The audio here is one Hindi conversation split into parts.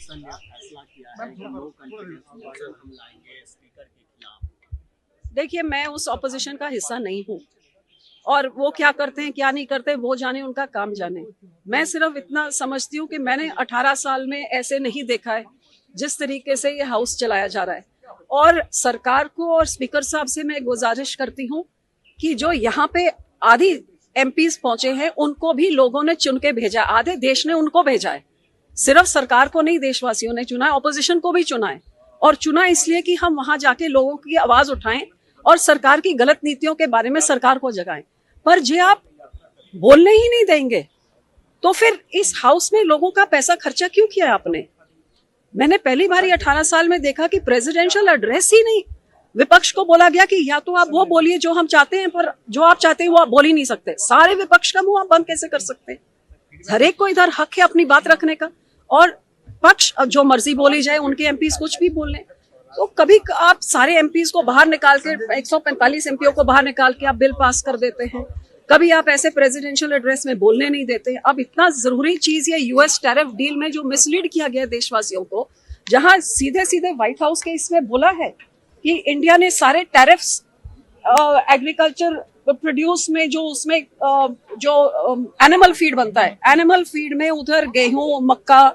अपोजिशन ने फैसला किया है कि नो कॉन्फिडेंस मोशन हम लाएंगे स्पीकर के खिलाफ। देखिए, मैं उस अपोजिशन का हिस्सा नहीं हूँ और वो क्या करते हैं क्या नहीं करते वो जाने, उनका काम जाने। मैं सिर्फ इतना समझती हूँ कि मैंने 18 साल में ऐसे नहीं देखा है जिस तरीके से ये हाउस चलाया जा रहा है। और सरकार को और स्पीकर साहब से मैं गुजारिश करती हूँ कि जो यहाँ पे आधी एमपीज पहुंचे हैं उनको भी लोगों ने चुन के भेजा, आधे देश ने उनको भेजा है। सिर्फ सरकार को नहीं, देशवासियों ने चुना है, ऑपोजिशन को भी चुना है। और चुना इसलिए कि हम वहां जाके लोगों की आवाज उठाएं और सरकार की गलत नीतियों के बारे में सरकार को जगाएं। पर जे आप बोलने ही नहीं देंगे तो फिर इस हाउस में लोगों का पैसा खर्चा क्यों किया आपने? मैंने पहली बार 18 साल में देखा कि प्रेसिडेंशियल एड्रेस ही नहीं, विपक्ष को बोला गया कि या तो आप वो बोलिए जो हम चाहते हैं, पर जो आप चाहते हैं वो आप बोल ही नहीं सकते। सारे विपक्ष का मुंह आप बंद कैसे कर सकते हैं? हर एक को इधर हक है अपनी बात रखने का, और पक्ष जो मर्जी बोली जाए, उनके एमपीज कुछ भी बोल लें। तो कभी आप सारे एमपीज को बाहर निकाल के 145 एमपीओ को बाहर निकाल के आप बिल पास कर देते हैं, कभी आप ऐसे प्रेसिडेंशियल एड्रेस में बोलने नहीं देते। अब इतना जरूरी चीज ये यूएस टैरिफ डील में जो मिसलीड किया गया देशवासियों को, जहां सीधे सीधे व्हाइट हाउस के इसमें बोला है कि इंडिया ने सारे टैरिफ्स एग्रीकल्चर प्रोड्यूस में जो उसमें जो एनिमल फीड बनता है, एनिमल फीड में उधर गेहूं, मक्का,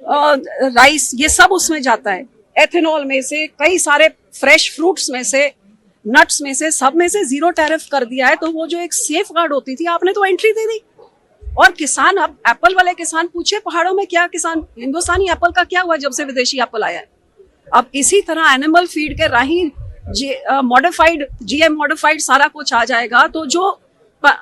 राइस, ये सब उसमें जाता है। एथेनॉल में से, कई सारे फ्रेश फ्रूट्स में से, नट्स में से, सब में से जीरो टैरिफ कर दिया है। तो वो जो एक सेफ गार्ड होती थी, आपने तो एंट्री दे दी। और किसान, अब एप्पल वाले किसान पूछे पहाड़ों में क्या किसान, हिंदुस्तानी एप्पल का क्या हुआ जब से विदेशी एप्पल आया है? अब इसी तरह एनिमल फीड के राही मॉडिफाइड, जीएम मॉडिफाइड सारा कुछ आ जाएगा। तो जो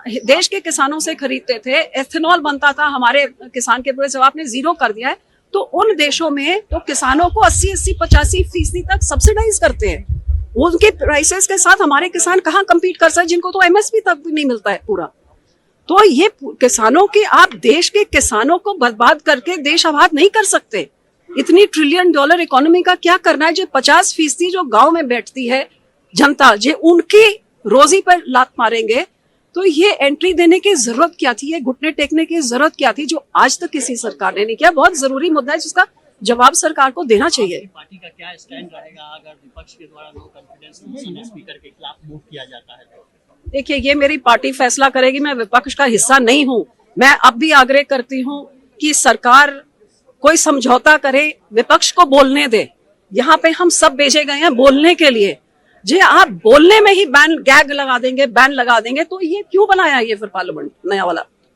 देश के किसानों से खरीदते थे, एथेनॉल बनता था हमारे किसान के पूरे, जब आपने जीरो कर दिया है तो उन देशों में तो किसानों को 80, 85% तक सब्सिडाइज करते हैं। उनके प्राइसेस के साथ हमारे किसान कहाँ कम्पीट कर सकते, जिनको तो एमएसपी तक भी नहीं मिलता है पूरा। तो ये किसानों के, आप देश के किसानों को बर्बाद करके देश आबाद नहीं कर सकते। इतनी $1 ट्रिलियन इकोनॉमी का क्या करना है? जो 50% जो गांव में बैठती है जनता, जो उनकी रोजी पर लात मारेंगे, तो ये एंट्री देने की जरूरत क्या थी? ये घुटने टेकने की जरूरत क्या थी, जो आज तक किसी सरकार ने नहीं किया? बहुत जरूरी मुद्दा है जिसका जवाब सरकार को देना चाहिए। पार्टी का क्या स्टैंड रहेगा अगर विपक्ष के द्वारा नो कॉन्फिडेंस मोशन स्पीकर के खिलाफ मूव किया जाता है तो? देखिए, ये मेरी पार्टी फैसला करेगी, मैं विपक्ष का हिस्सा नहीं हूँ। मैं अब भी आग्रह करती हूँ कि सरकार कोई समझौता करे, विपक्ष को बोलने दे। यहाँ पे हम सब भेजे गए हैं बोलने के लिए। जे आप बोलने में ही बैन, गैग लगा देंगे, बैन लगा देंगे, तो ये क्यों बनाया ये फिर पार्लियामेंट नया वाला?